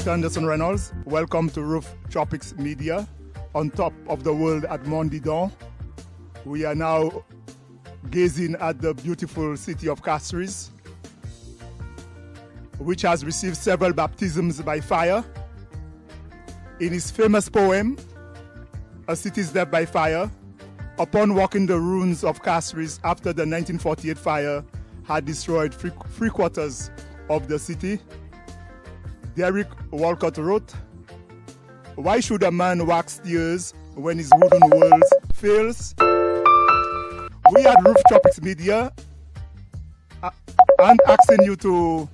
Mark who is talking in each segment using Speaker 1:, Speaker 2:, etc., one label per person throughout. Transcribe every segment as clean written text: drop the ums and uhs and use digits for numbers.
Speaker 1: Dr. Anderson Reynolds. Welcome to Roof Tropics Media on top of the world at Mondidon. We are now gazing at the beautiful city of Castries, which has received several baptisms by fire. In his famous poem, A City's Death by Fire, upon walking the ruins of Castries after the 1948 fire had destroyed three quarters of the city, Derek Walcott wrote, "Why should a man wax tears when his wooden world fails?" We at Roof Tropics Media aren't asking you to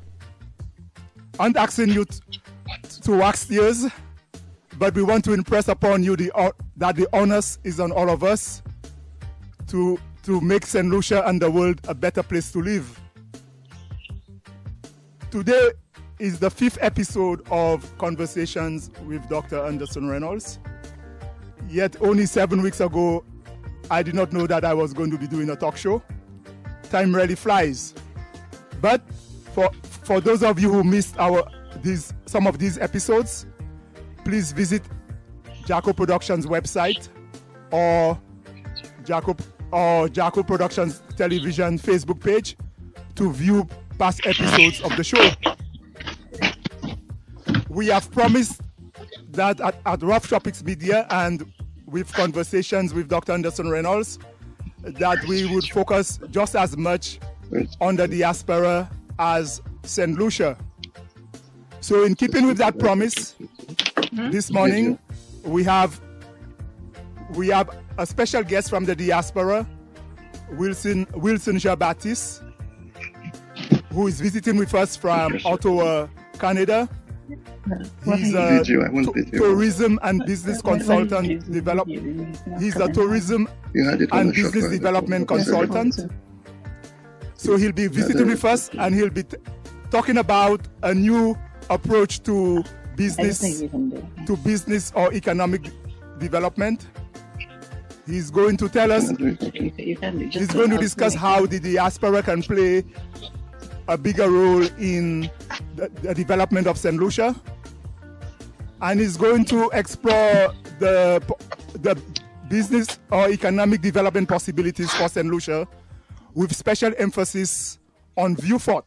Speaker 1: wax tears, but we want to impress upon you that the onus is on all of us to make St. Lucia and the world a better place to live. Today is the 5th episode of Conversations with Dr. Anderson Reynolds. Yet only 7 weeks ago, I did not know that I was going to be doing a talk show. Time really flies. But for those of you who missed some of these episodes, please visit Jacko Productions website or Jacko Productions television Facebook page to view past episodes of the show. We have promised that at Rough Tropics Media and with Conversations with Dr. Anderson Reynolds, that we would focus just as much on the diaspora as St. Lucia. So in keeping with that promise, this morning we have a special guest from the diaspora, Jn Baptiste, who is visiting with us from Ottawa, Canada. He's a tourism and business consultant. He's a tourism and business development consultant. So he'll be visiting with us, and he'll be talking about a new approach to business or economic development. He's going to tell us. He's going to discuss how the diaspora can play a bigger role in the development of St. Lucia, and is going to explore the business or economic development possibilities for St. Lucia, with special emphasis on Vieux Fort.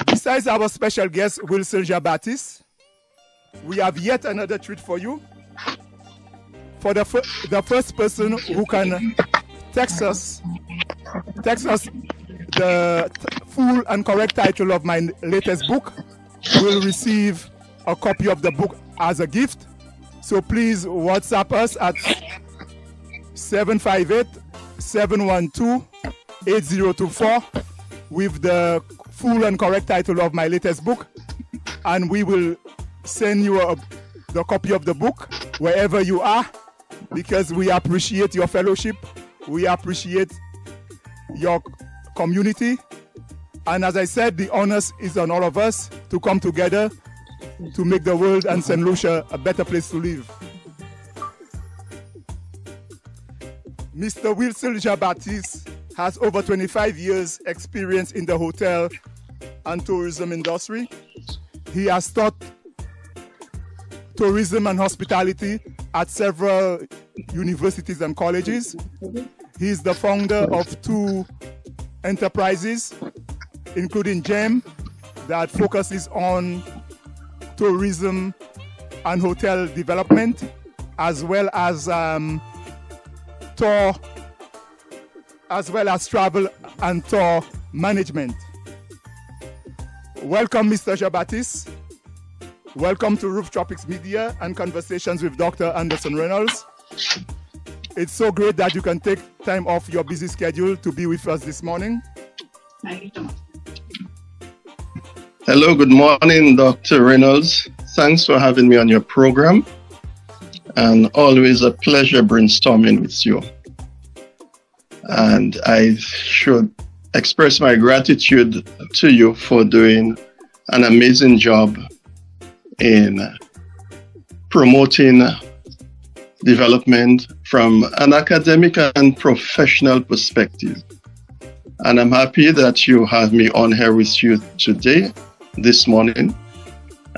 Speaker 1: Besides our special guest, Jn Baptiste, we have yet another treat for you. For the first person who can text us the full and correct title of my latest book will receive a copy of the book as a gift. So please WhatsApp us at 758-712-8024 with the full and correct title of my latest book, and we will send you the copy of the book wherever you are, because we appreciate your fellowship, we appreciate your community, and as I said, the onus is on all of us to come together to make the world and St. Lucia a better place to live. Mr. Jn Baptiste has over 25 years experience in the hotel and tourism industry. He has taught tourism and hospitality at several universities and colleges. He is the founder of 2 enterprises, including Jn, that focuses on tourism and hotel development, as well as travel and tour management. Welcome, Mr. Jn Baptiste. Welcome to Roof Tropics Media and Conversations with Dr. Anderson Reynolds. It's so great that you can take time off your busy schedule to be with us this morning.
Speaker 2: Hello, good morning, Dr. Reynolds. Thanks for having me on your program, and always a pleasure brainstorming with you. And I should express my gratitude to you for doing an amazing job in promoting development from an academic and professional perspective. And I'm happy that you have me on here with you today this morning,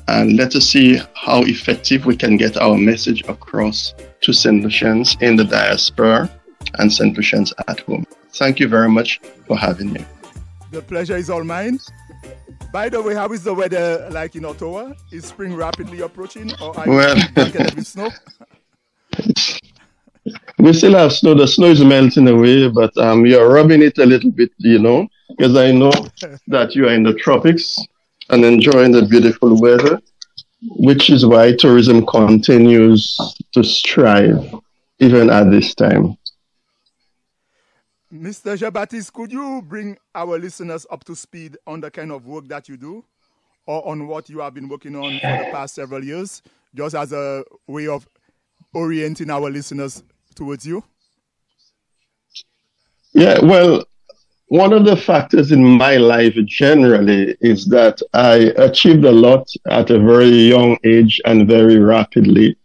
Speaker 2: and let us see how effective we can get our message across to St. Lucians in the diaspora and St. Lucians at home. Thank you very much for having me.
Speaker 1: The pleasure is all mine. By the way, how is the weather like in Ottawa? Is spring rapidly approaching, or are you blanketed with snow?
Speaker 2: We still have snow. The snow is melting away, but you're rubbing it a little bit, because I know that you are in the tropics and enjoying the beautiful weather, which is why tourism continues to strive even at this time.
Speaker 1: Mr. Jn Baptiste, could you bring our listeners up to speed on the kind of work that you do, or on what you have been working on for the past several years, just as a way of orienting our listeners towards you?
Speaker 2: Yeah, well, one of the factors in my life generally is that I achieved a lot at a very young age and very rapidly.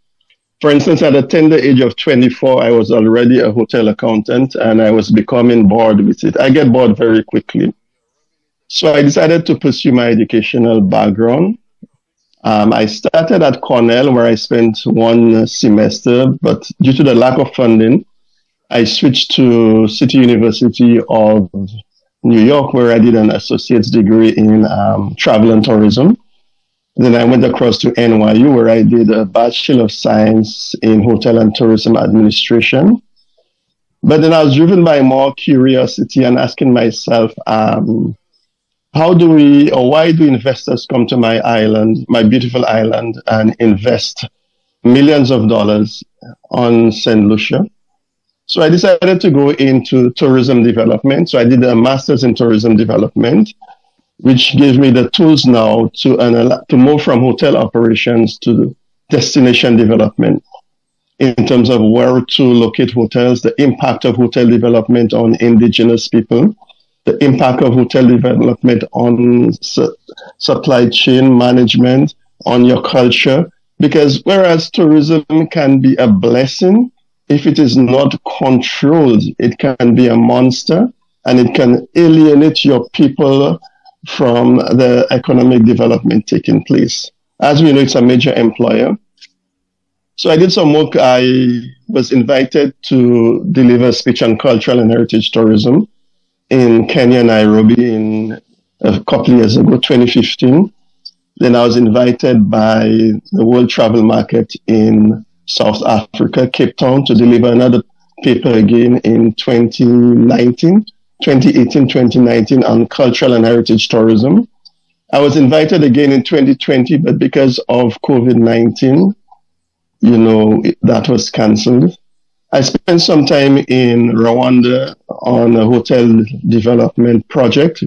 Speaker 2: For instance, at the tender age of 24, I was already a hotel accountant and I was becoming bored with it. I get bored very quickly. So I decided to pursue my educational background. I started at Cornell, where I spent one semester, but due to the lack of funding, I switched to City University of New York, where I did an associate's degree in travel and tourism. Then I went across to NYU, where I did a Bachelor of Science in Hotel and Tourism Administration. But then I was driven by more curiosity and asking myself, why do investors come to my island, my beautiful island, and invest millions of dollars on St. Lucia? So I decided to go into tourism development. So I did a master's in tourism development, which gave me the tools now to move from hotel operations to destination development in terms of where to locate hotels, the impact of hotel development on indigenous people, the impact of hotel development on supply chain management, on your culture. Because whereas tourism can be a blessing, if it is not controlled, it can be a monster, and it can alienate your people from the economic development taking place. As we know, it's a major employer. So I did some work. I was invited to deliver speech on cultural and heritage tourism in Kenya, Nairobi, in a couple of years ago, 2015. Then I was invited by the World Travel Market in South Africa, Cape Town, to deliver another paper again in 2018, 2019 on cultural and heritage tourism. I was invited again in 2020, but because of COVID-19, that was cancelled. I spent some time in Rwanda on a hotel development project,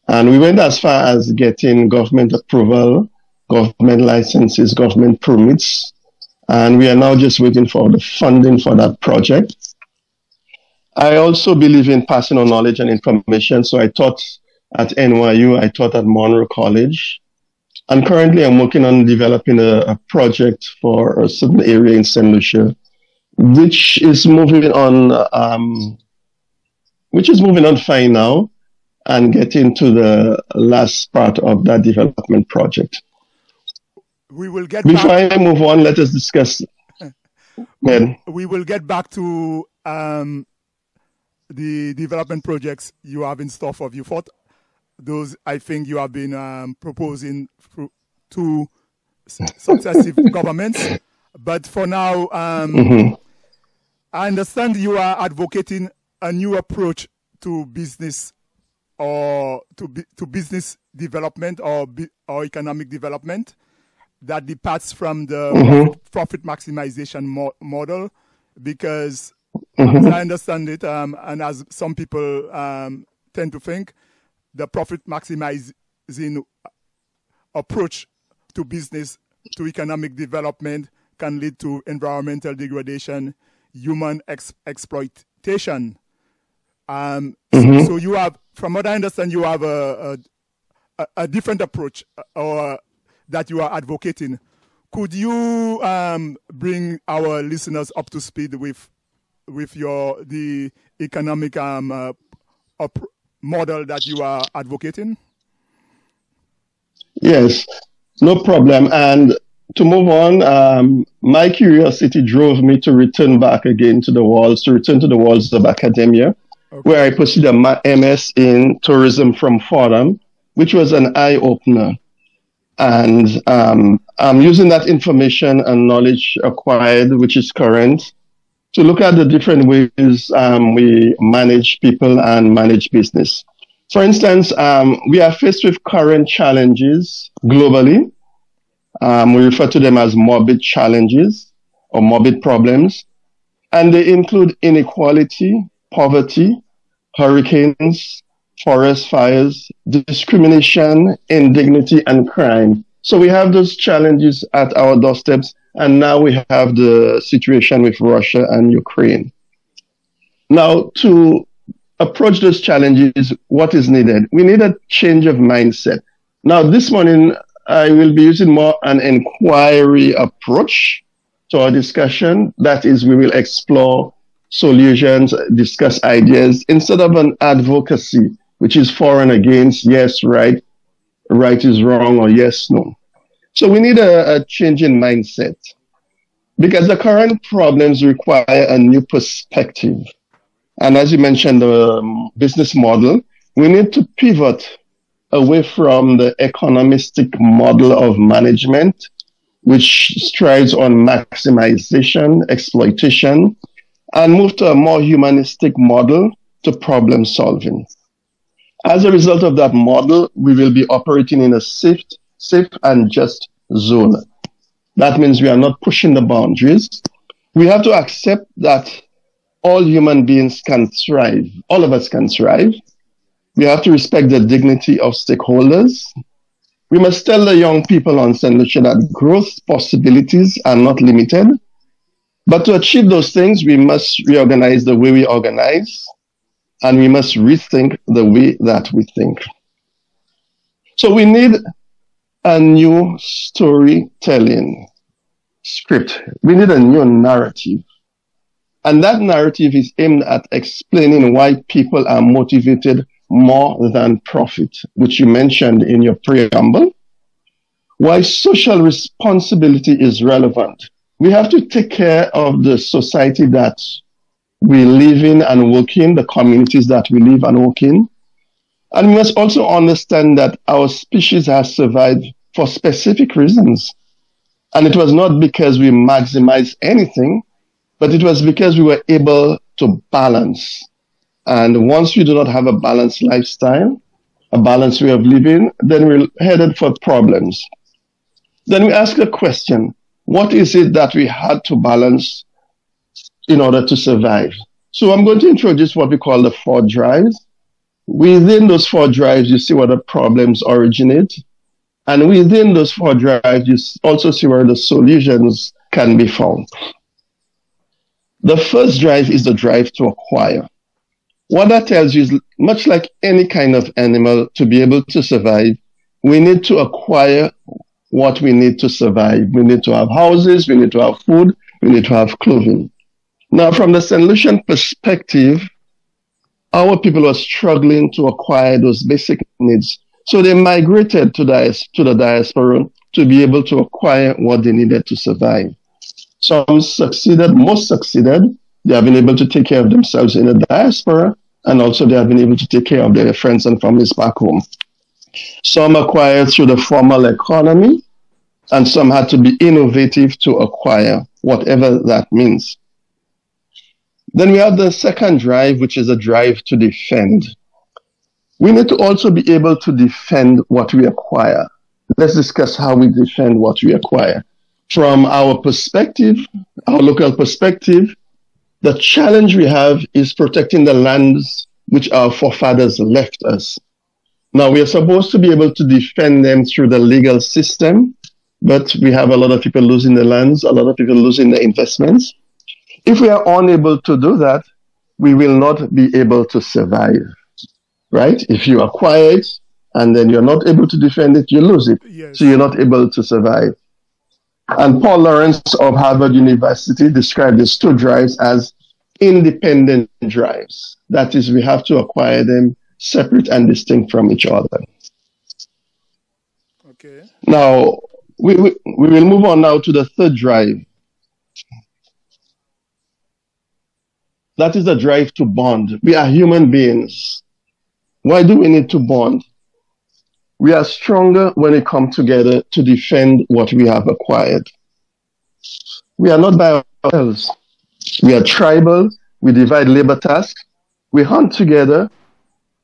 Speaker 2: and we went as far as getting government approval, government licenses, government permits, and we are now just waiting for the funding for that project. I also believe in passing on knowledge and information, so I taught at NYU, I taught at Monroe College, and currently I'm working on developing a project for a certain area in St. Lucia, which is moving on fine now, and getting to the last part of that development project.
Speaker 1: We will get
Speaker 2: Before
Speaker 1: back.
Speaker 2: I move on, let us discuss.
Speaker 1: We will get back to the development projects you have in store for Vieux Fort. Those, I think, you have been proposing to successive governments. But for now, I understand you are advocating a new approach to business, or to business development or economic development that departs from the profit maximization model, because as I understand it, and as some people tend to think, the profit maximizing approach to business, to economic development, can lead to environmental degradation, human exploitation. So you have, from what I understand, you have a different approach or that you are advocating. Could you bring our listeners up to speed with the economic model that you are advocating?
Speaker 2: Yes, no problem. And to move on, my curiosity drove me to return back again to the walls, to return to the walls of academia, where I pursued a MS in tourism from Fordham, which was an eye opener. And I'm using that information and knowledge acquired, which is current, to look at the different ways we manage people and manage business. For instance, we are faced with current challenges globally. We refer to them as morbid challenges or morbid problems, and they include inequality, poverty, hurricanes, forest fires, discrimination, indignity, and crime. So we have those challenges at our doorsteps, and now we have the situation with Russia and Ukraine. Now, to approach those challenges, what is needed? We need a change of mindset. Now, this morning, I will be using more an inquiry approach to our discussion. That is, we will explore solutions, discuss ideas, instead of an advocacy, which is for and against, yes, right, right is wrong, or yes, no. So we need a change in mindset because the current problems require a new perspective. And as you mentioned, the business model, we need to pivot away from the economistic model of management, which strives on maximization, exploitation, and move to a more humanistic model to problem solving. As a result of that model, we will be operating in a safe and just zone. That means we are not pushing the boundaries. We have to accept that all human beings can thrive. All of us can thrive. We have to respect the dignity of stakeholders. We must tell the young people on St. Lucia that growth possibilities are not limited. But to achieve those things, we must reorganize the way we organize, and we must rethink the way that we think. So we need a new storytelling script. We need a new narrative. And that narrative is aimed at explaining why people are motivated more than profit, which you mentioned in your preamble. Why social responsibility is relevant. We have to take care of the society that we live in and work in, the communities that we live and work in. And we must also understand that our species has survived for specific reasons. And it was not because we maximized anything, but it was because we were able to balance. And once we do not have a balanced lifestyle, a balanced way of living, then we're headed for problems. Then we ask a question, what is it that we had to balance in order to survive? So I'm going to introduce what we call the 4 drives. Within those 4 drives, you see where the problems originate. And within those 4 drives, you also see where the solutions can be found. The first drive is the drive to acquire. What that tells you is, much like any kind of animal, to be able to survive, we need to acquire what we need to survive. We need to have houses, we need to have food, we need to have clothing. Now, from the St. Lucian perspective, our people are struggling to acquire those basic needs. So they migrated to the diaspora to be able to acquire what they needed to survive. Some succeeded, most succeeded. They have been able to take care of themselves in the diaspora, and also they have been able to take care of their friends and families back home. Some acquired through the formal economy, and some had to be innovative to acquire, whatever that means. Then we have the second drive, which is a drive to defend. We need to also be able to defend what we acquire. Let's discuss how we defend what we acquire. From our perspective, our local perspective, the challenge we have is protecting the lands which our forefathers left us. Now, we are supposed to be able to defend them through the legal system, but we have a lot of people losing their lands, a lot of people losing their investments. If we are unable to do that, we will not be able to survive, right? If you acquire it and then you're not able to defend it, you lose it. Yes. So you're not able to survive. And Paul Lawrence of Harvard University described these 2 drives as independent drives. That is, we have to acquire them separate and distinct from each other.
Speaker 1: Okay.
Speaker 2: Now, we will move on now to the third drive. That is the drive to bond. We are human beings. Why do we need to bond? We are stronger when we come together to defend what we have acquired. We are not by ourselves. We are tribal. We divide labor tasks. We hunt together,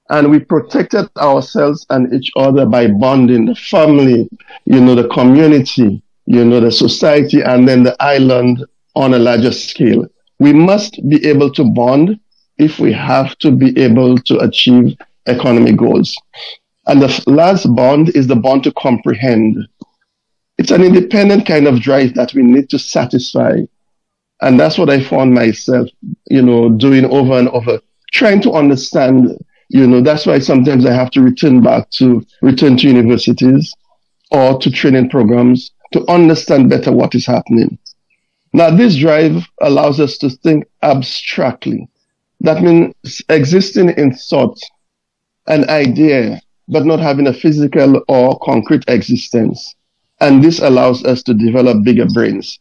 Speaker 2: and we protected ourselves and each other by bonding the family, the community, the society, and then the island on a larger scale. We must be able to bond if we have to be able to achieve economic goals. And the last bond is the bond to comprehend. It's an independent kind of drive that we need to satisfy. And that's what I found myself, doing over and over, trying to understand. That's why sometimes I have to return to universities or to training programs to understand better what is happening. Now, this drive allows us to think abstractly. That means existing in thought, an idea, but not having a physical or concrete existence. And this allows us to develop bigger brains.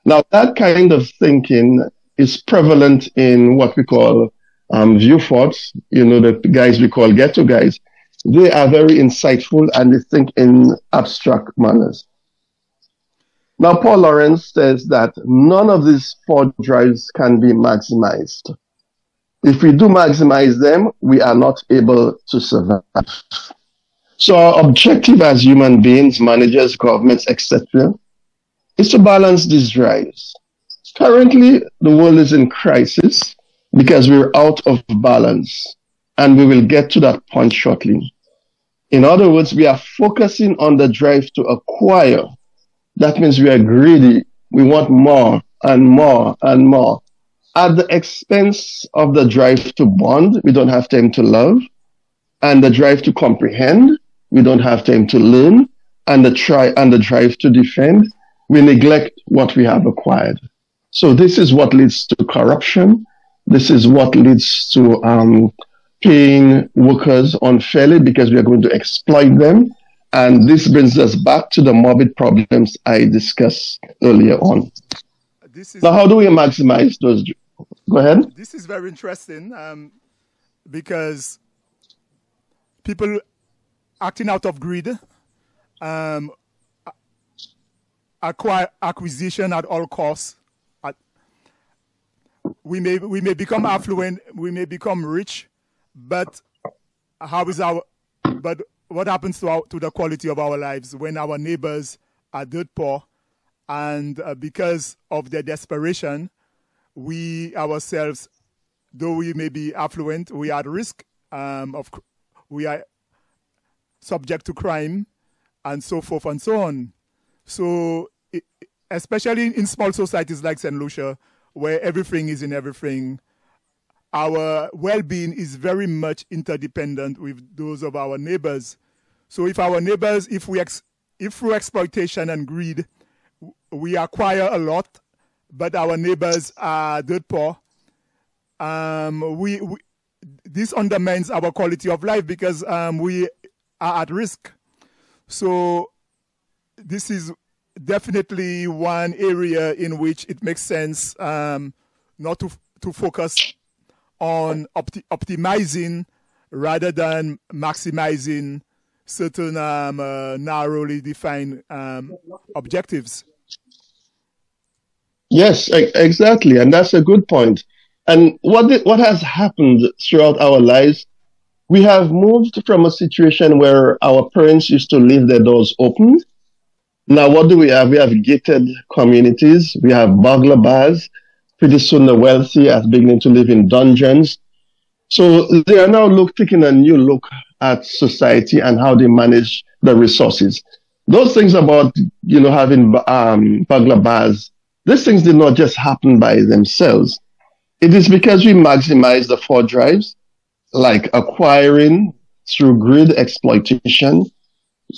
Speaker 2: Now, that kind of thinking is prevalent in what we call Vieux Fort, the guys we call ghetto guys. They are very insightful and they think in abstract manners. Now, Paul Lawrence says that none of these four drives can be maximized. If we do maximize them, we are not able to survive. So our objective as human beings, managers, governments, etc., is to balance these drives. Currently, the world is in crisis because we're out of balance, and we will get to that point shortly. In other words, we are focusing on the drive to acquire. That means we are greedy. We want more and more and more. At the expense of the drive to bond, we don't have time to love. And the drive to comprehend, we don't have time to learn. And the drive to defend, we neglect what we have acquired. So this is what leads to corruption. This is what leads to paying workers unfairly because we are going to exploit them. And this brings us back to the morbid problems I discussed earlier on. Now, how do we maximize those? Go ahead.
Speaker 1: This is very interesting because people acting out of greed, acquisition at all costs. We may become affluent, we may become rich, but what happens to the quality of our lives when our neighbors are dirt poor, and because of their desperation, we ourselves, though we may be affluent, we are at risk we are subject to crime, and so forth and so on. So, especially in small societies like St. Lucia, where everything is in everything, our well-being is very much interdependent with those of our neighbors. So if our neighbors, if through exploitation and greed, we acquire a lot, but our neighbors are dirt poor, this undermines our quality of life because we are at risk. So this is definitely one area in which it makes sense not to focus on optimizing rather than maximizing certain narrowly defined objectives.
Speaker 2: Yes, exactly. And that's a good point. And what has happened throughout our lives, we have moved from a situation where our parents used to leave their doors open. Now, what do we have? We have gated communities. We have burglar bars. Pretty soon, the wealthy are beginning to live in dungeons. So they are now taking a new look at society and how they manage the resources. Those things about, having burglar bars, these things did not just happen by themselves. It is because we maximize the four drives, like acquiring through greed, exploitation,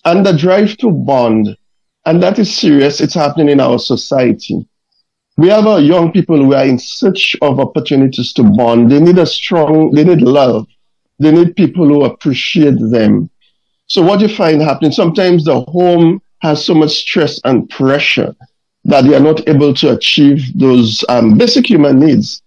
Speaker 2: and the drive to bond. And that is serious. It's happening in our society. We have young people who are in search of opportunities to bond. They need they need love. They need people who appreciate them. So what you find happening, sometimes the home has so much stress and pressure that they are not able to achieve those basic human needs.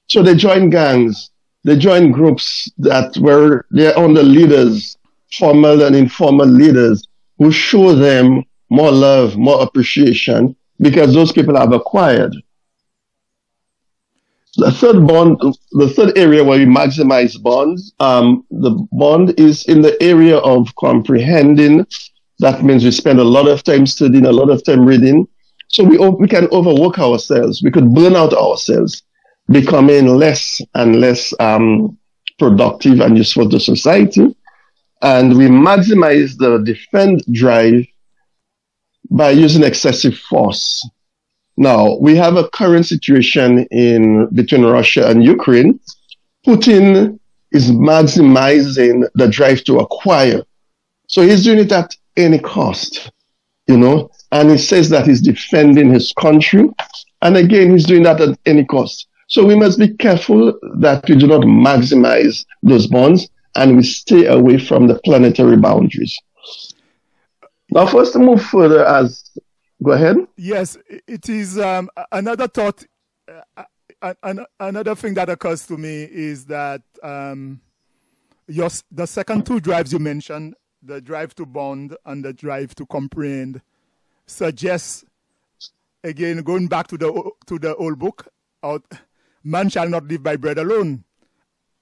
Speaker 2: So they join gangs, they join groups that where they're under leaders, formal and informal leaders, who show them more love, more appreciation, because those people have acquired. The third area where we maximize bonds, the bond is in the area of comprehending. That means we spend a lot of time studying, a lot of time reading. So we can overwork ourselves. We could burn out ourselves, becoming less and less productive and useful to society. And we maximize the defend drive by using excessive force. Now, we have a current situation between Russia and Ukraine. Putin is maximizing the drive to acquire. So he's doing it at any cost, and he says that he's defending his country. And again, he's doing that at any cost. So we must be careful that we do not maximize those bonds and we stay away from the planetary boundaries. Now, first to move further go ahead.
Speaker 1: Yes, it is another thought. Another thing that occurs to me is that the second two drives you mentioned, the drive to bond and the drive to comprehend, suggests, again, going back to the old book, man shall not live by bread alone.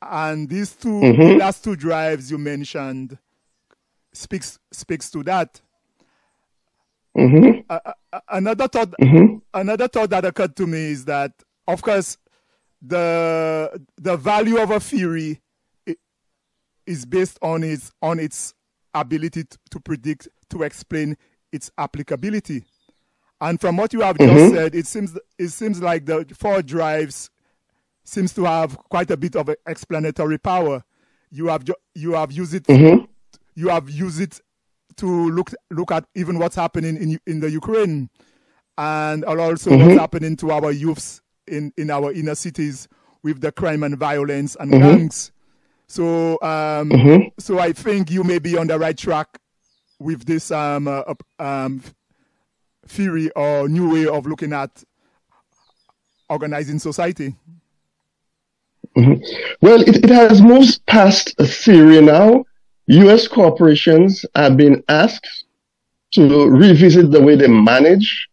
Speaker 1: And these last two drives you mentioned speaks to that. Another thought that occurred to me is that, of course, the value of a theory is based on its ability to predict, to explain its applicability. And from what you have just said, it seems like the four drives seems to have quite a bit of explanatory power. You have used it. You have used it to look at even what's happening in the Ukraine, and also what's happening to our youths in our inner cities with the crime and violence and gangs. So so I think you may be on the right track with this theory or new way of looking at organizing society.
Speaker 2: Well, it has moved past a theory now. U.S. corporations have been asked to revisit the way they manage,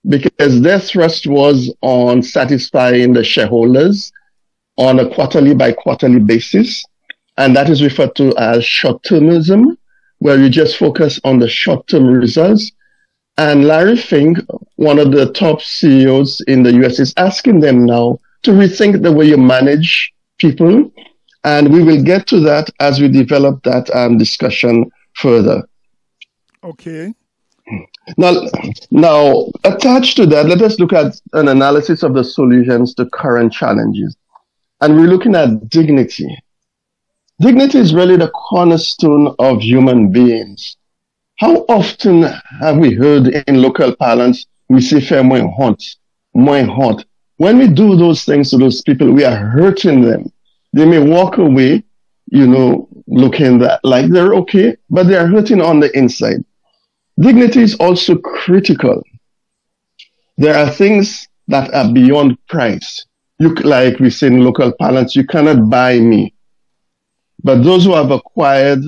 Speaker 2: because their thrust was on satisfying the shareholders on a quarterly by quarterly basis. And that is referred to as short-termism, where you just focus on the short-term results. And Larry Fink, one of the top CEOs in the US, is asking them now to rethink the way you manage people. And we will get to that as we develop that discussion further.
Speaker 1: Okay.
Speaker 2: Now, attached to that, let us look at an analysis of the solutions to current challenges. And we're looking at dignity. Dignity is really the cornerstone of human beings. How often have we heard in local parlance, we say, "Faire moins honte." When we do those things to those people, we are hurting them. They may walk away, looking like they're okay, but they are hurting on the inside. Dignity is also critical. There are things that are beyond price. Like we say in local parlance, you cannot buy me. But those who have acquired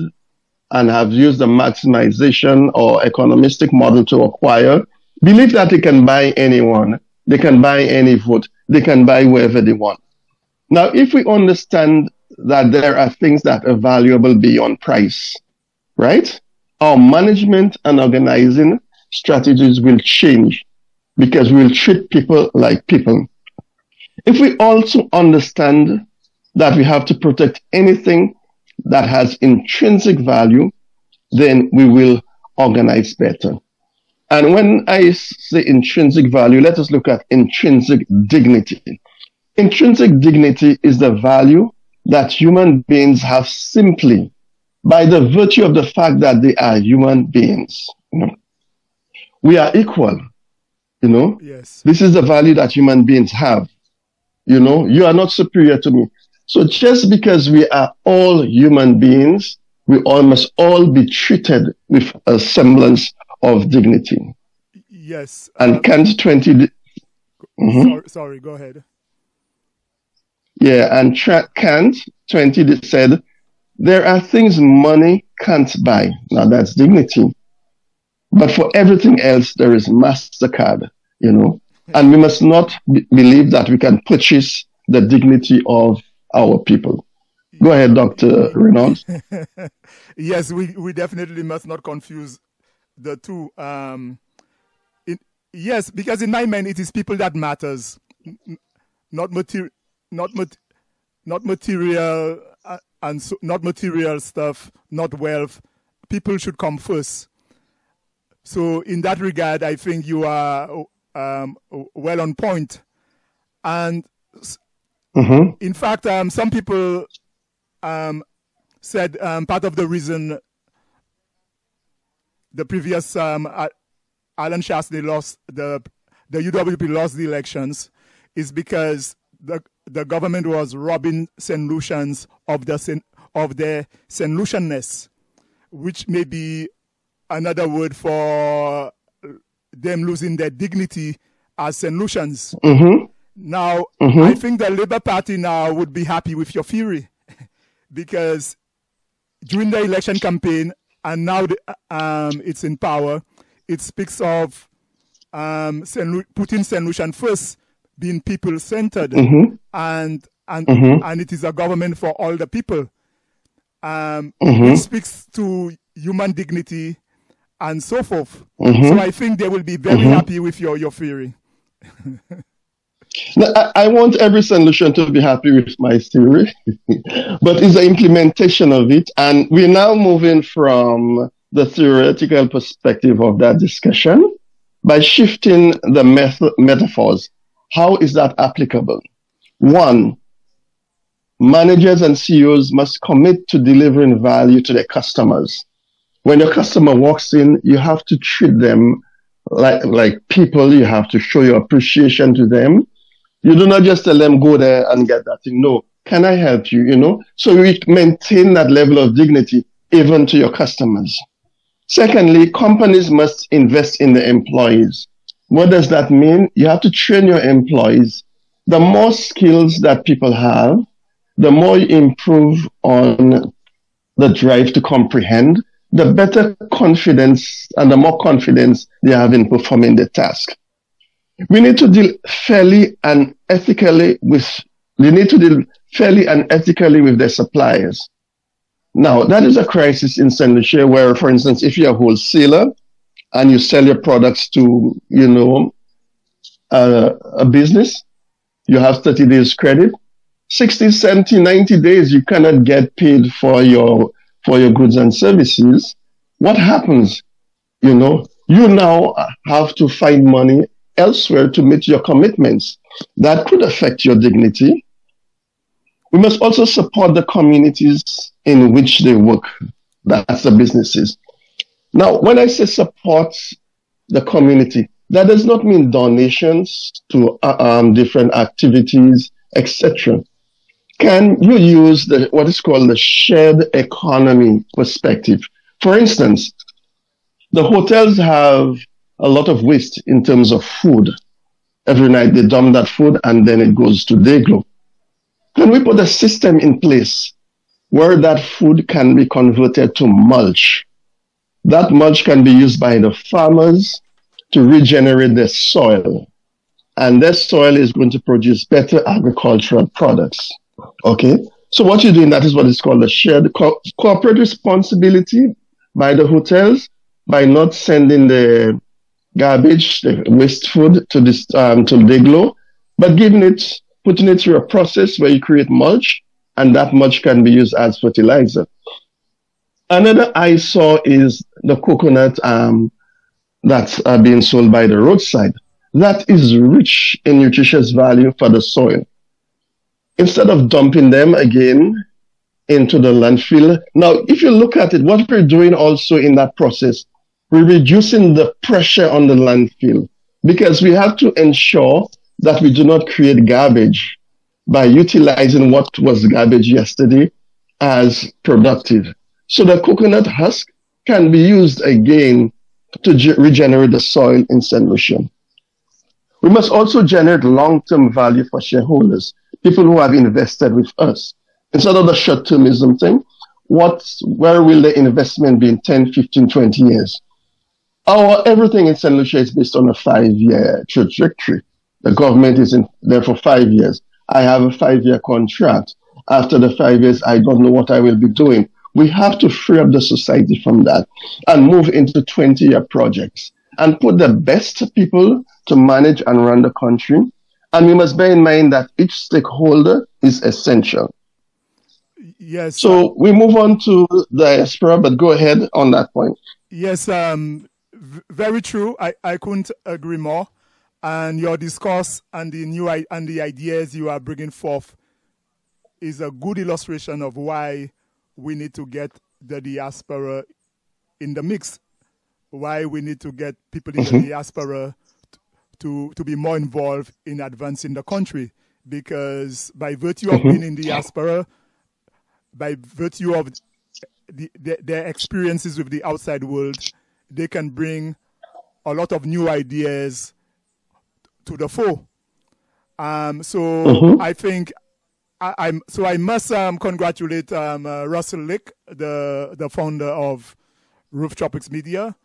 Speaker 2: and have used the maximization or economistic model to acquire believe that they can buy anyone, they can buy any vote, they can buy wherever they want. Now, if we understand that there are things that are valuable beyond price, right? Our management and organizing strategies will change because we'll treat people like people. If we also understand that we have to protect anything that has intrinsic value, then we will organize better. And when I say intrinsic value, let us look at intrinsic dignity. Intrinsic dignity is the value that human beings have simply by the virtue of the fact that they are human beings. We are equal,
Speaker 1: Yes.
Speaker 2: This is the value that human beings have. You are not superior to me. So just because we are all human beings, we all must all be treated with a semblance of dignity.
Speaker 1: Yes.
Speaker 2: And Kant 20...
Speaker 1: Sorry, go ahead.
Speaker 2: Yeah, and Kant 20 said, there are things money can't buy. Now that's dignity. But for everything else, there is MasterCard, you know. And we must not believe that we can purchase the dignity of our people. Go ahead, Dr. Reynolds.
Speaker 1: Yes, we definitely must not confuse the two. Yes, because in my mind, it is people that matters, not material, not material, and so, not material stuff, not wealth. People should come first. So in that regard, I think you are well on point. And in fact, some people said part of the reason the previous Alan Shastney lost the UWP lost the elections is because the government was robbing St. Lucians of their St. Lucianness, which may be another word for them losing their dignity as St. Lucians. Now, I think the Labour Party now would be happy with your theory because during the election campaign and now it's in power, it speaks of putting St. Lucian first, being people-centered, and it is a government for all the people. It speaks to human dignity and so forth. So I think they will be very happy with your theory.
Speaker 2: Now, I want every St. Lucian to be happy with my theory, but it's the implementation of it. And we're now moving from the theoretical perspective of that discussion by shifting the metaphors. How is that applicable? One, managers and CEOs must commit to delivering value to their customers. When your customer walks in, you have to treat them like people. You have to show your appreciation to them. You do not just tell them, go there and get that thing. No, can I help you? You know, so you maintain that level of dignity even to your customers. Secondly, companies must invest in the employees. What does that mean? You have to train your employees. The more skills that people have, the more you improve on the drive to comprehend, the better confidence and the more confidence they have in performing the task. We need to deal fairly and ethically with their suppliers. Now, that is a crisis in St. Lucia where, for instance, if you're a wholesaler and you sell your products to, a business, you have 30 days credit, 60, 70, 90 days, you cannot get paid for your goods and services. What happens? You now have to find money elsewhere to meet your commitments. That could affect your dignity. We must also support the communities in which they work. That's the businesses. Now, when I say support the community, that does not mean donations to different activities, etc. Can you use what is called the shared economy perspective? For instance, the hotels have a lot of waste in terms of food. Every night they dump that food and then it goes to Dayglow. Can we put a system in place where that food can be converted to mulch? That mulch can be used by the farmers to regenerate their soil. And their soil is going to produce better agricultural products. Okay? So what you're doing, that is what is called a shared corporate responsibility by the hotels by not sending the garbage, the waste food to Dayglow, but putting it through a process where you create mulch, and that mulch can be used as fertilizer. Another I saw is the coconut that's being sold by the roadside. That is rich in nutritious value for the soil. Instead of dumping them again into the landfill. Now, if you look at it, what we're doing also in that process, we're reducing the pressure on the landfill because we have to ensure that we do not create garbage by utilizing what was garbage yesterday as productive. So the coconut husk can be used again to regenerate the soil in St. Lucia. We must also generate long-term value for shareholders, people who have invested with us. Instead of the short-termism thing, where will the investment be in 10, 15, 20 years? Everything in St. Lucia is based on a 5-year trajectory. The government is in there for 5 years. I have a 5-year contract. After the 5 years, I don't know what I will be doing. We have to free up the society from that and move into 20-year projects and put the best people to manage and run the country. And we must bear in mind that each stakeholder is essential.
Speaker 1: Yes.
Speaker 2: So we move on to Diaspora, but go ahead on that point.
Speaker 1: Yes, very true. I couldn't agree more. And your discourse and the ideas you are bringing forth is a good illustration of why we need to get the diaspora in the mix. Why we need to get people in the diaspora to be more involved in advancing the country, because by virtue of being in the diaspora, by virtue of their experiences with the outside world, they can bring a lot of new ideas to the fore. I think I must congratulate Russell Lick, the founder of Roof Tropics Media,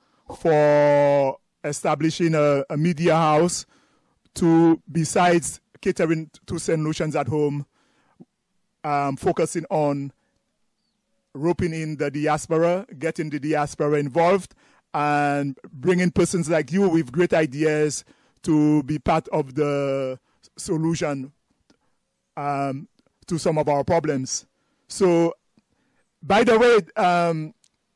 Speaker 1: for establishing a media house to, besides catering to St. Lucians at home, focusing on roping in the diaspora, getting the diaspora involved, and bringing persons like you with great ideas to be part of the solution to some of our problems. So, by the way,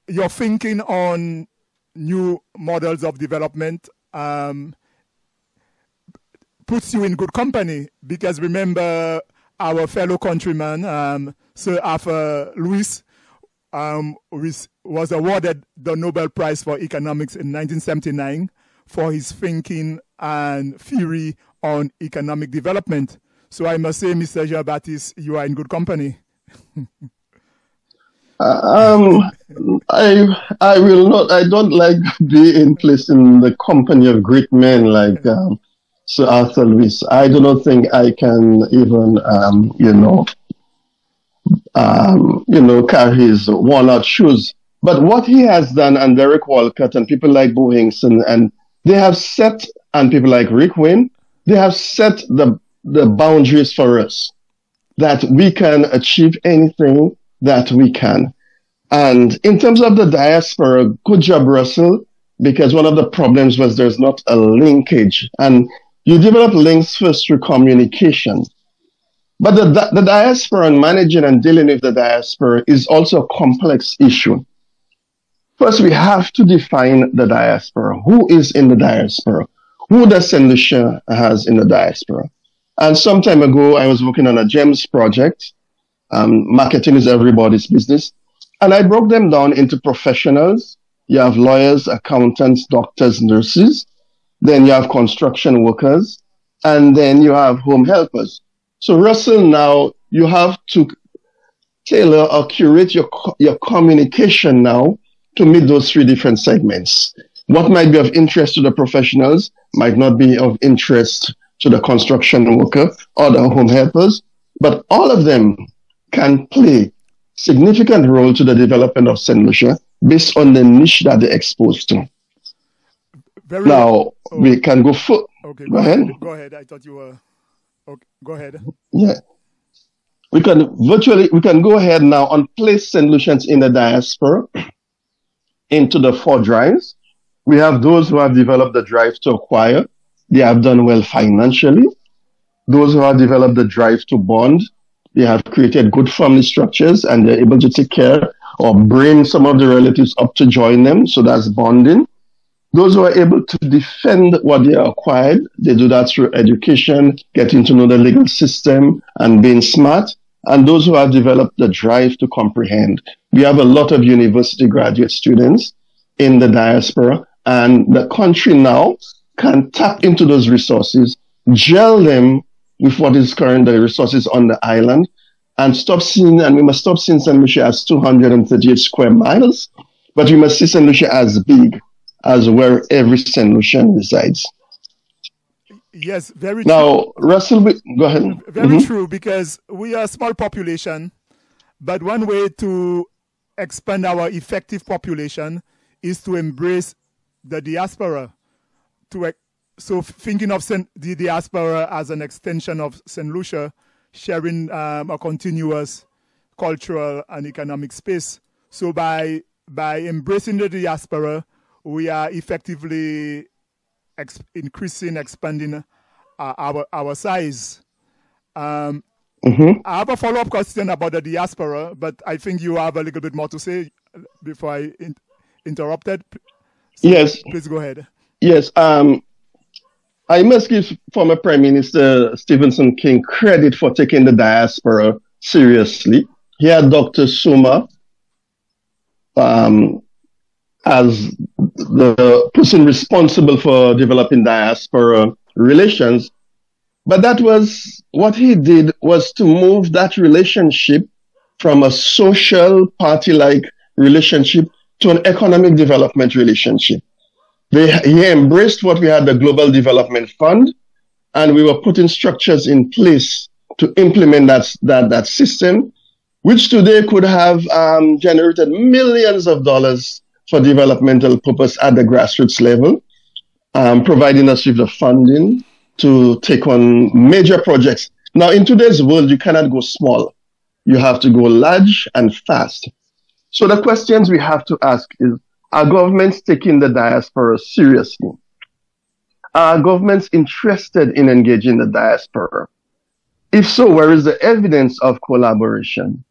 Speaker 1: your thinking on new models of development puts you in good company, because remember our fellow countryman, Sir Arthur Lewis, was awarded the Nobel Prize for Economics in 1979 for his thinking and theory on economic development. So I must say, Mr. Jn Baptiste, you are in good company.
Speaker 2: I will not. I don't like being placed in the company of great men like Sir Arthur Lewis. I do not think I can even, carry his worn-out shoes. But what he has done, and Derek Walcott and people like Bo Hinkson, and they have set, and people like Rick Wayne, they have set the boundaries for us that we can achieve anything that we can. And in terms of the diaspora, good job, Russell, because one of the problems was there's not a linkage. And you develop links first through communication. But the diaspora and managing and dealing with the diaspora is also a complex issue. First, we have to define the diaspora. Who is in the diaspora? Who does St. Lucia has in the diaspora? And some time ago, I was working on a GEMS project. Marketing is everybody's business. And I broke them down into professionals. You have lawyers, accountants, doctors, nurses. Then you have construction workers. And then you have home helpers. So Russell, now you have to tailor or curate your communication now to meet those three different segments. What might be of interest to the professionals might not be of interest to the construction worker or the home helpers, but all of them can play significant role to the development of St. Lucia based on the niche that they're exposed to. We can go for...
Speaker 1: Okay,
Speaker 2: go ahead.
Speaker 1: Go ahead. I thought you were... Okay, go ahead.
Speaker 2: Yeah. We can go ahead now and place St. Lucians in the diaspora into the 4 drives. We have those who have developed the drive to acquire. They have done well financially. Those who have developed the drive to bond, they have created good family structures and they're able to take care or bring some of the relatives up to join them. So that's bonding. Those who are able to defend what they acquired, they do that through education, getting to know the legal system and being smart. And those who have developed the drive to comprehend. We have a lot of university graduate students in the diaspora, and the country now can tap into those resources, gel them with what is currently the resources on the island, and we must stop seeing St. Lucia as 238 square miles, but we must see St. Lucia as big as where every St. Lucian resides.
Speaker 1: Yes, very
Speaker 2: true.
Speaker 1: Now,
Speaker 2: Russell, go ahead.
Speaker 1: Very true, because we are a small population, but one way to expand our effective population is to embrace the diaspora. So thinking of the diaspora as an extension of St. Lucia, sharing a continuous cultural and economic space. So by embracing the diaspora, we are effectively expanding our size. I have a follow-up question about the diaspora, but I think you have a little bit more to say before I interrupted. So
Speaker 2: yes.
Speaker 1: Please go ahead.
Speaker 2: Yes. I must give former Prime Minister Stephen King credit for taking the diaspora seriously. He had Dr. Suma as the person responsible for developing diaspora relations. But what he did was to move that relationship from a social party-like relationship to an economic development relationship. He embraced what we had, the Global Development Fund, and we were putting structures in place to implement that system, which today could have generated millions of dollars for developmental purpose at the grassroots level, providing us with the funding to take on major projects. Now, in today's world, you cannot go small. You have to go large and fast. So the questions we have to ask is, are governments taking the diaspora seriously? Are governments interested in engaging the diaspora? If so, where is the evidence of collaboration?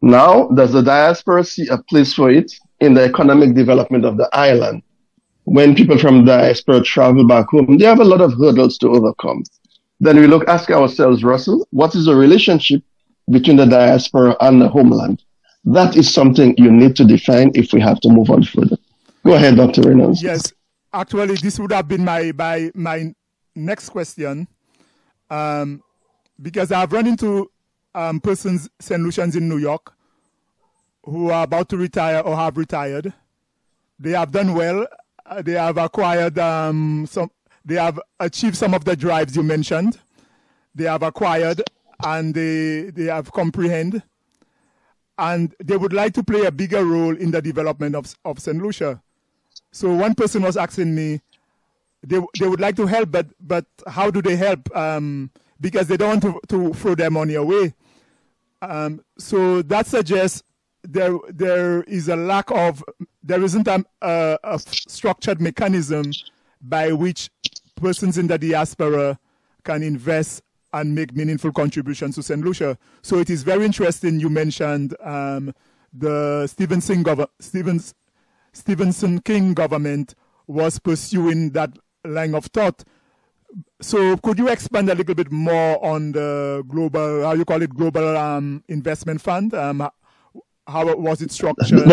Speaker 2: Now, does the diaspora see a place for it in the economic development of the island? When people from the diaspora travel back home, they have a lot of hurdles to overcome. Then we ask ourselves, Russell, what is the relationship between the diaspora and the homeland? That is something you need to define if we have to move on further. Go ahead, Dr. Reynolds.
Speaker 1: Yes, actually, this would have been my next question, because I've run into persons, St. Lucians in New York, who are about to retire or have retired. They have done well. They have acquired they have achieved some of the drives you mentioned. They have acquired and they have comprehended. And they would like to play a bigger role in the development of St. Lucia. So one person was asking me, they would like to help, but how do they help? Because they don't want to throw their money away. So that suggests there isn't a structured mechanism by which persons in the diaspora can invest and make meaningful contributions to St. Lucia. So it is very interesting you mentioned the Stephen King government was pursuing that line of thought. So could you expand a little bit more on the global, global investment fund? How was it structured?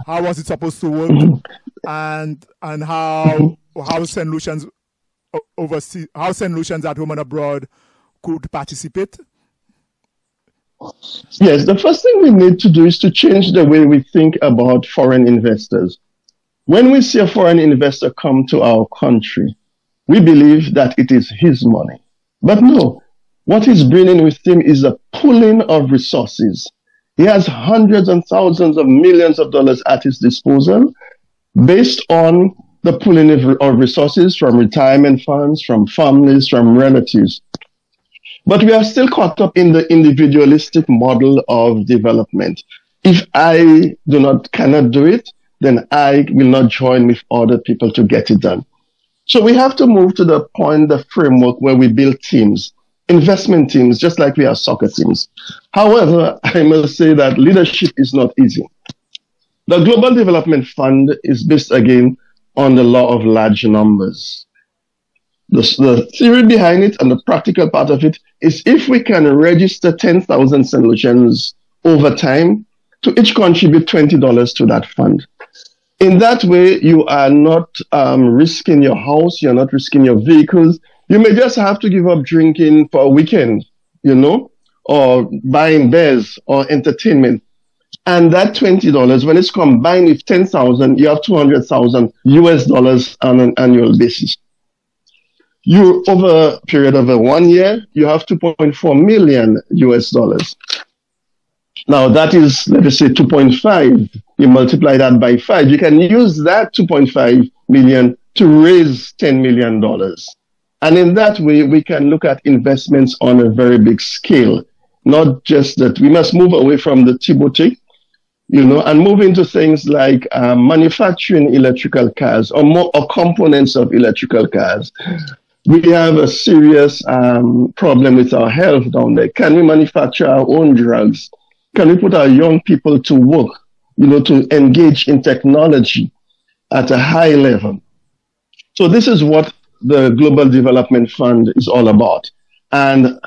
Speaker 1: How was it supposed to work? and how St. Lucians at home and abroad could participate?
Speaker 2: Yes, the first thing we need to do is to change the way we think about foreign investors. When we see a foreign investor come to our country, we believe that it is his money. But no, what he's bringing with him is a pooling of resources. He has hundreds and thousands of millions of dollars at his disposal based on the pooling of resources from retirement funds, from families, from relatives. But we are still caught up in the individualistic model of development. If I cannot do it, then I will not join with other people to get it done. So we have to move to the framework where we build teams, investment teams, just like we have soccer teams. However, I must say that leadership is not easy. The Global Development Fund is based again on the law of large numbers. The theory behind it and the practical part of it is if we can register 10,000 St. Lucians over time to each contribute $20 to that fund. In that way, you are not risking your house, you're not risking your vehicles. You may just have to give up drinking for a weekend, or buying bears or entertainment. And that $20, when it's combined with 10,000, you have 200,000 US dollars on an annual basis. You, over a period of 1 year, you have 2.4 million US dollars. Now that is, let us say 2.5. You multiply that by 5. You can use that 2.5 million to raise $10 million. And in that way, we can look at investments on a very big scale. Not just that we must move away from the T-boutique, and move into things like manufacturing electrical cars or components of electrical cars. We have a serious problem with our health down there. Can we manufacture our own drugs? Can we put our young people to work, to engage in technology at a high level? So this is what the Global Development Fund is all about. And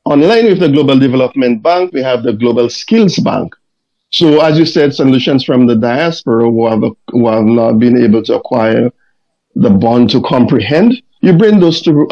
Speaker 2: online with the Global Development Bank, we have the Global Skills Bank. So as you said, solutions from the diaspora who have not been able to acquire the bond to comprehend, you bring those two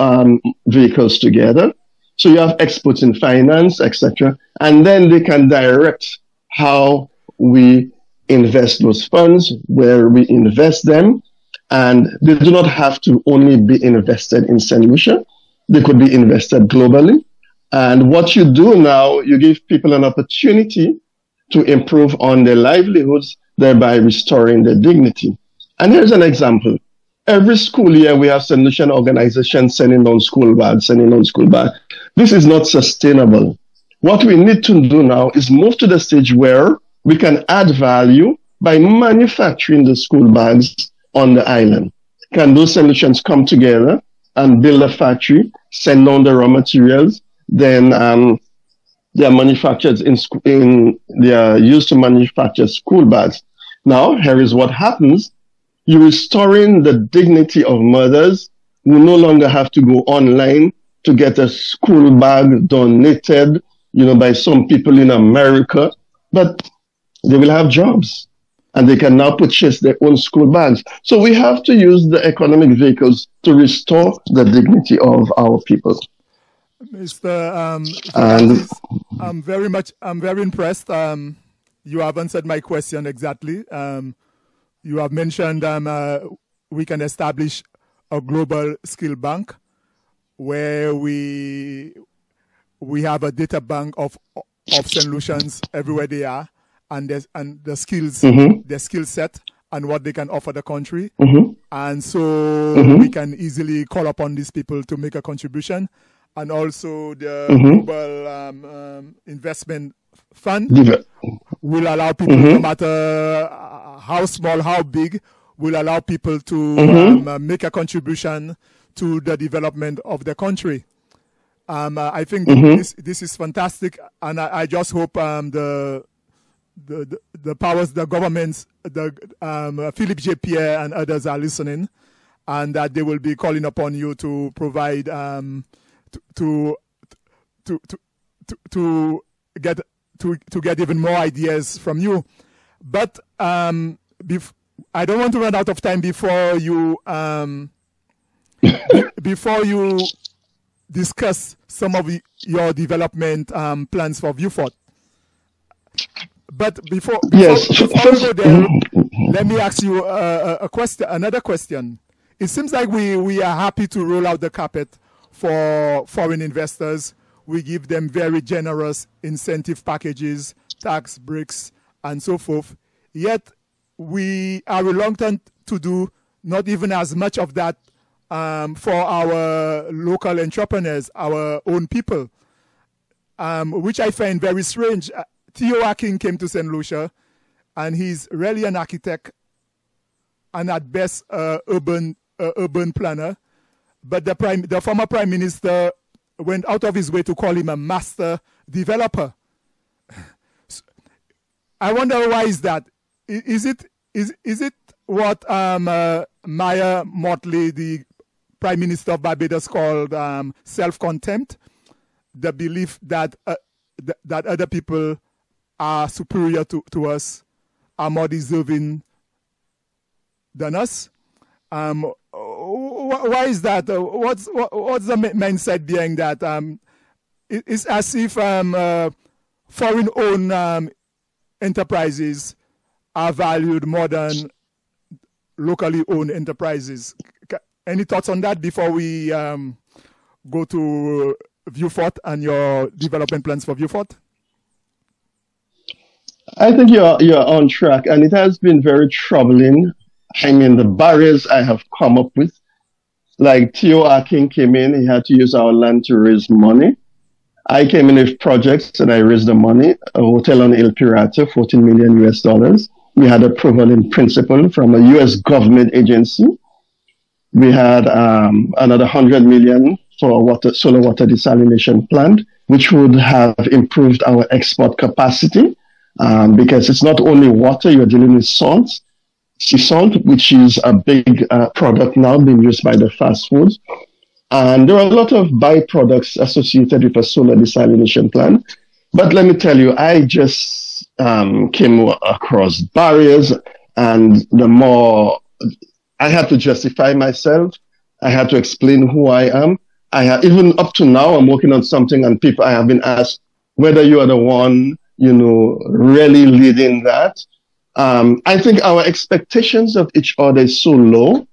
Speaker 2: vehicles together. So you have experts in finance, etc. And then they can direct how we invest those funds, where we invest them. And they do not have to only be invested in St. Lucia. They could be invested globally. And what you do now, you give people an opportunity to improve on their livelihoods, thereby restoring their dignity. And here's an example. Every school year, we have St. Lucian organizations sending down school bags. This is not sustainable. What we need to do now is move to the stage where we can add value by manufacturing the school bags on the island. Can those solutions come together and build a factory, send down the raw materials, then they are manufactured they are used to manufacture school bags. Now, here is what happens. You're restoring the dignity of mothers who no longer have to go online to get a school bag donated, by some people in America, but they will have jobs and they can now purchase their own school bags. So we have to use the economic vehicles to restore the dignity of our people.
Speaker 1: Mr. I'm very impressed. You have answered my question exactly. You have mentioned we can establish a global skill bank where we have a data bank of St. Lucians everywhere they are, and the skills, their skill set, and what they can offer the country. And so we can easily call upon these people to make a contribution. And also the Global Investment Fund will allow people, no matter how small, how big, will allow people to make a contribution to the development of the country. I think this is fantastic, and I just hope the powers, the governments, Philip J. Pierre and others are listening, and that they will be calling upon you to provide to get even more ideas from you. But I don't want to run out of time before you discuss some of your development plans for Vieux Fort. But before we go there, let me ask you another question. It seems like we are happy to roll out the carpet for foreign investors. We give them very generous incentive packages, tax breaks, and so forth. Yet we are reluctant to do not even as much of that for our local entrepreneurs, our own people, which I find very strange. Theo Akin came to St. Lucia, and he's really an architect and at best urban planner. But the former prime minister went out of his way to call him a master developer. I wonder why is that? Is it what Maya Motley, the prime minister of Barbados, called self-contempt? The belief that that other people are superior to us, are more deserving than us. Why is that? What's the mindset behind that? it's as if foreign-owned enterprises are valued more than locally owned enterprises. Any thoughts on that before we go to Vieux Fort and your development plans for Vieux Fort?
Speaker 2: I think you're on track, and it has been very troubling. I mean, the barriers I have come up with, like Theo Akin came in, he had to use our land to raise money. I came in with projects and I raised the money. A hotel on El Pirata, $14 million US. We had approval in principle from a US government agency. We had another 100 million for a solar water desalination plant, which would have improved our export capacity because it's not only water, you're dealing with salt, sea salt, which is a big product now being used by the fast foods. And there are a lot of byproducts associated with a solar desalination plant. But let me tell you, I just came across barriers, and the more I had to justify myself, I had to explain who I am. Even up to now, I'm working on something, and people, I have been asked whether you are the one, really leading that. I think our expectations of each other is so low,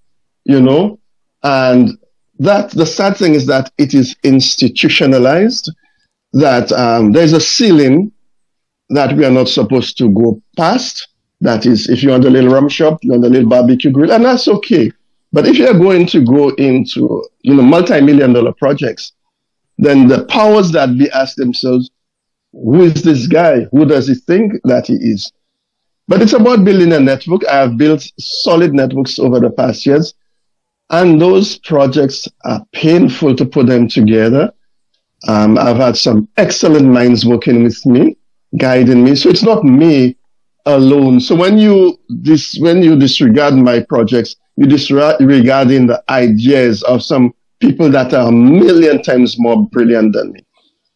Speaker 2: and that the sad thing is that it is institutionalized, that there's a ceiling that we are not supposed to go past. That is, if you want a little rum shop, you want a little barbecue grill, and that's okay. But if you're going to go into, multi-million-dollar projects, then the powers that be ask themselves, who is this guy? Who does he think that he is? But it's about building a network. I have built solid networks over the past years, and those projects are painful to put them together. I've had some excellent minds working with me, guiding me. So it's not me alone. So when you disregard my projects, you disregarding the ideas of some people that are a million times more brilliant than me.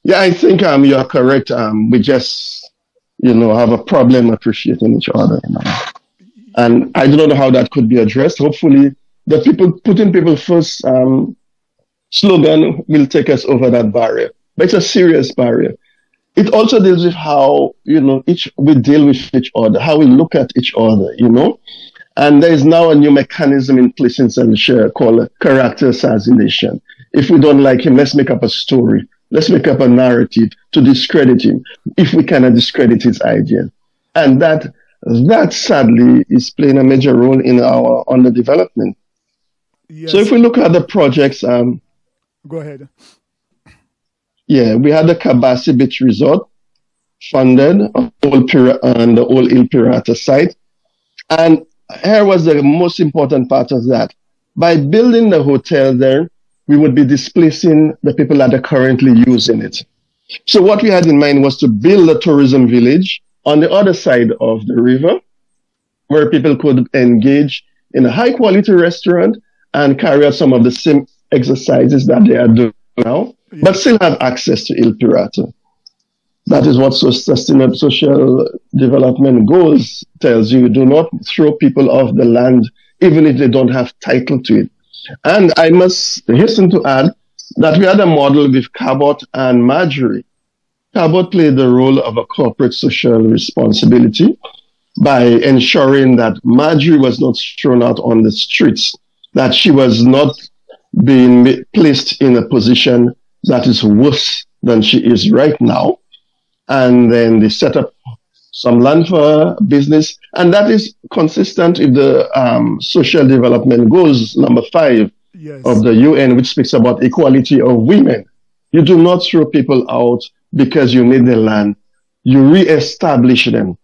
Speaker 2: Yeah, I think you are correct. We just, have a problem appreciating each other. And I don't know how that could be addressed. Hopefully, the putting people first slogan will take us over that barrier. But it's a serious barrier. It also deals with how, we deal with each other, how we look at each other, And there is now a new mechanism in place in St. Lucia called character assassination. If we don't like him, let's make up a story. Let's make up a narrative to discredit him, if we cannot discredit his idea. And that sadly is playing a major role in our underdevelopment. Yes. So if we look at the projects,
Speaker 1: go ahead.
Speaker 2: Yeah, we had the Kabasi Beach Resort funded on the old Il Pirata site. And here was the most important part of that. By building the hotel there, we would be displacing the people that are currently using it. So what we had in mind was to build a tourism village on the other side of the river, where people could engage in a high-quality restaurant and carry out some of the same exercises that they are doing now, but still have access to Il Pirata. That is what sustainable social development goals tells you. Do not throw people off the land, even if they don't have title to it. And I must hasten to add that we had a model with Cabot and Marjorie. Cabot played the role of a corporate social responsibility by ensuring that Marjorie was not thrown out on the streets, that she was not being placed in a position that is worse than she is right now. And then they set up some land for business, and that is consistent with the social development goals number 5 of the UN, which speaks about equality of women. You do not throw people out because you need the land. You re-establish them.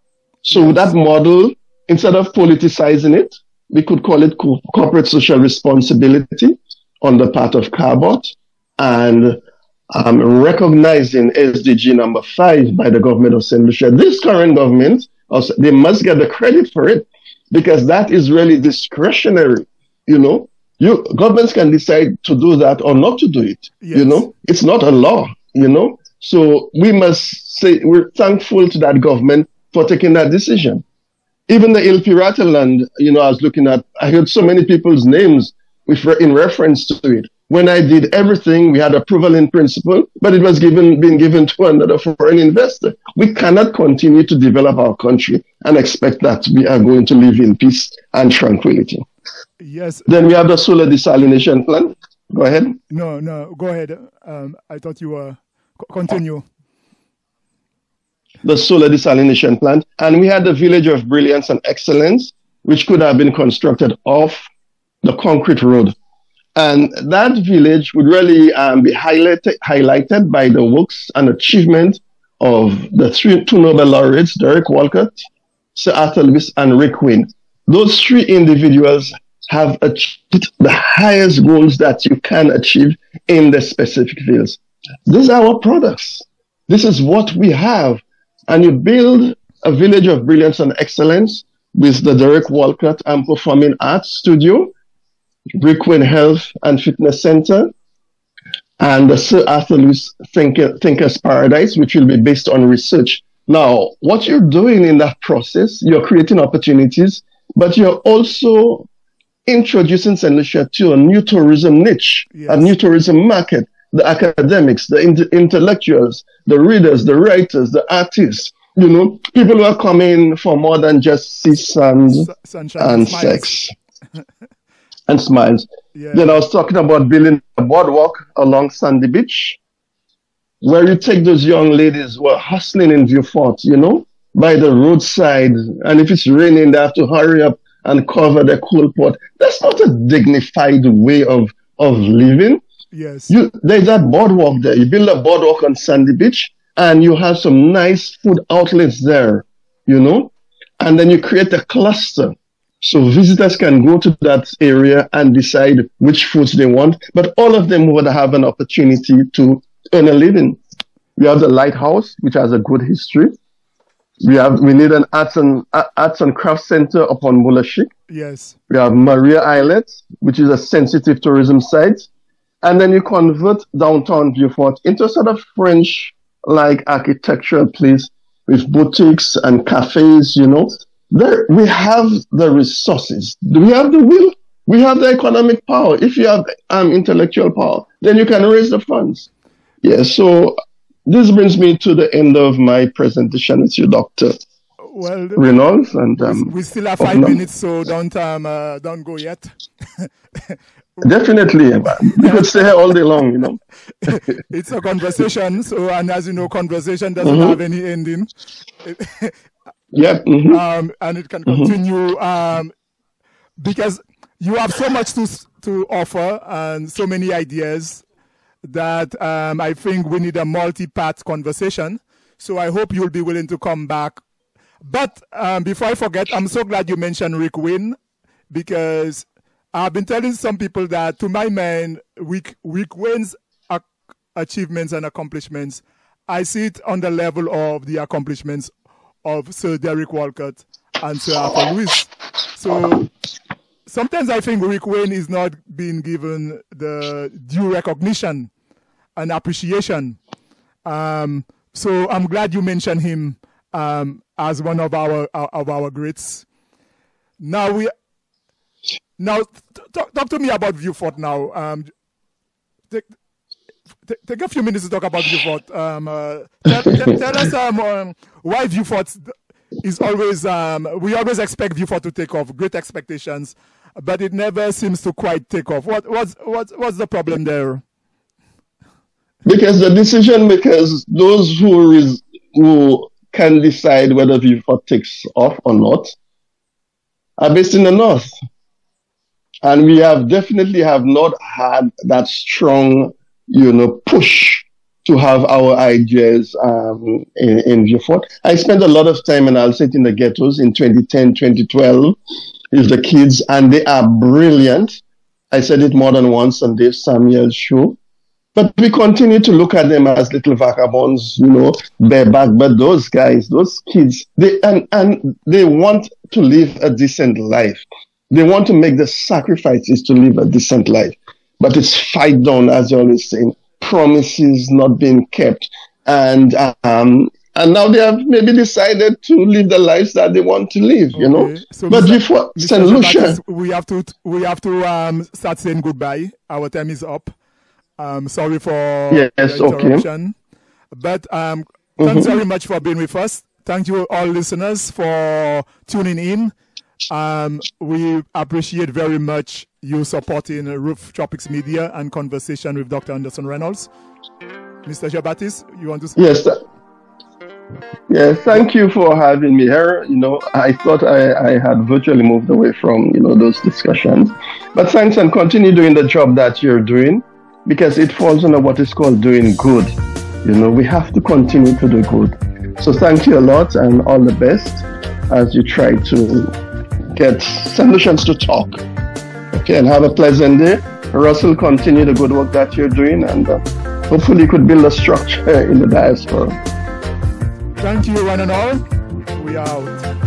Speaker 2: So that model, instead of politicizing it, we could call it corporate social responsibility on the part of Cabot, and recognizing SDG number 5 by the government of St. Lucia. This current government, they must get the credit for it, because that is really discretionary. Governments can decide to do that or not to do it. It's not a law. So we must say we're thankful to that government for taking that decision. Even the Il Pirata land, I was looking at, I heard so many people's names in reference to it. When I did everything, we had approval in principle, but it was being given to another foreign investor. We cannot continue to develop our country and expect that we are going to live in peace and tranquility.
Speaker 1: Yes.
Speaker 2: Then we have the solar desalination plant. Go ahead.
Speaker 1: No, go ahead. I thought you were continue.
Speaker 2: The solar desalination plant, and we had the village of brilliance and excellence, which could have been constructed off the concrete road. And that village would really be highlighted by the works and achievement of the two Nobel laureates, Derek Walcott, Sir Arthur Lewis, and Rick Wayne. Those three individuals have achieved the highest goals that you can achieve in the specific fields. These are our products. This is what we have. And you build a village of brilliance and excellence with the Derek Walcott and Performing Arts Studio, Rick Wayne Health and Fitness Center, and the Sir Arthur Lewis Thinkers Paradise, which will be based on research. Now, what you're doing in that process, you're creating opportunities, but you're also introducing St. Lucia to a new tourism niche, a new tourism market. The academics, the intellectuals, the readers, the writers, the artists, people who are coming for more than just sea, sand, and sex. And smiles. Yeah. Then I was talking about building a boardwalk along Sandy Beach, where you take those young ladies who are hustling in Vieux Fort, by the roadside. And if it's raining, they have to hurry up and cover their coal pot. That's not a dignified way of living.
Speaker 1: Yes.
Speaker 2: There's that boardwalk there. You build a boardwalk on Sandy Beach, and you have some nice food outlets there, and then you create a cluster. So visitors can go to that area and decide which foods they want, but all of them would have an opportunity to earn a living. We have the Lighthouse, which has a good history. We need an arts and crafts center upon Mulashik.
Speaker 1: Yes.
Speaker 2: We have Maria Islet, which is a sensitive tourism site. And then you convert downtown Vieux Fort into a sort of French-like architectural place with boutiques and cafes, There, we have the resources. We have the will. We have the economic power. If you have intellectual power, then you can raise the funds. Yes, so this brings me to the end of my presentation with you, Dr. Reynolds. And
Speaker 1: we still have 5 minutes, so don't go yet.
Speaker 2: Definitely, we could stay here all day long,
Speaker 1: It's a conversation, and as you know, conversation doesn't have any ending.
Speaker 2: Yep.
Speaker 1: And it can continue because you have so much to offer and so many ideas that I think we need a multi-part conversation. So I hope you'll be willing to come back. But before I forget, I'm so glad you mentioned Rick Wayne, because I've been telling some people that, to my mind, Rick Wayne's achievements and accomplishments, I see it on the level of the accomplishments of Sir Derek Walcott and Sir Arthur Lewis. So sometimes I think Rick Wayne is not being given the due recognition and appreciation. So I'm glad you mentioned him as one of our greats. Now talk to me about Vieux Fort now. Take a few minutes to talk about Vieux Fort. Tell us why Vieux Fort is always, we always expect Vieux Fort to take off, great expectations, but it never seems to quite take off. What's the problem there?
Speaker 2: Because the decision makers, those who can decide whether Vieux Fort takes off or not, are based in the north. And we definitely have not had that strong, push to have our ideas in Vieux Fort. I spent a lot of time, and I'll say it, in the ghettos in 2010, 2012 with the kids, and they are brilliant. I said it more than once on Dave Samuel's show. But we continue to look at them as little vagabonds, bareback. But those guys, those kids, they want to live a decent life. They want to make the sacrifices to live a decent life. But it's fight down, as you're always saying, promises not being kept. And now they have maybe decided to live the lives that they want to live, So but before St. Lucia,
Speaker 1: we have to start saying goodbye. Our time is up. Sorry for
Speaker 2: yes,
Speaker 1: the interruption.
Speaker 2: Okay.
Speaker 1: But thanks very much for being with us. Thank you all listeners for tuning in. We appreciate very much you supporting Roof Tropics Media and Conversation with Dr. Anderson Reynolds. Mr. Jn Baptiste, you want to say?
Speaker 2: Yes. Yes, thank you for having me here. You know, I thought I had virtually moved away from, those discussions. But thanks, and continue doing the job that you're doing, because it falls under what is called doing good. We have to continue to do good. So thank you a lot, and all the best as you try to get solutions to talk. Okay, and have a pleasant day. Russell, continue the good work that you're doing, and hopefully you could build a structure in the diaspora.
Speaker 1: Thank you, one and all. We are out.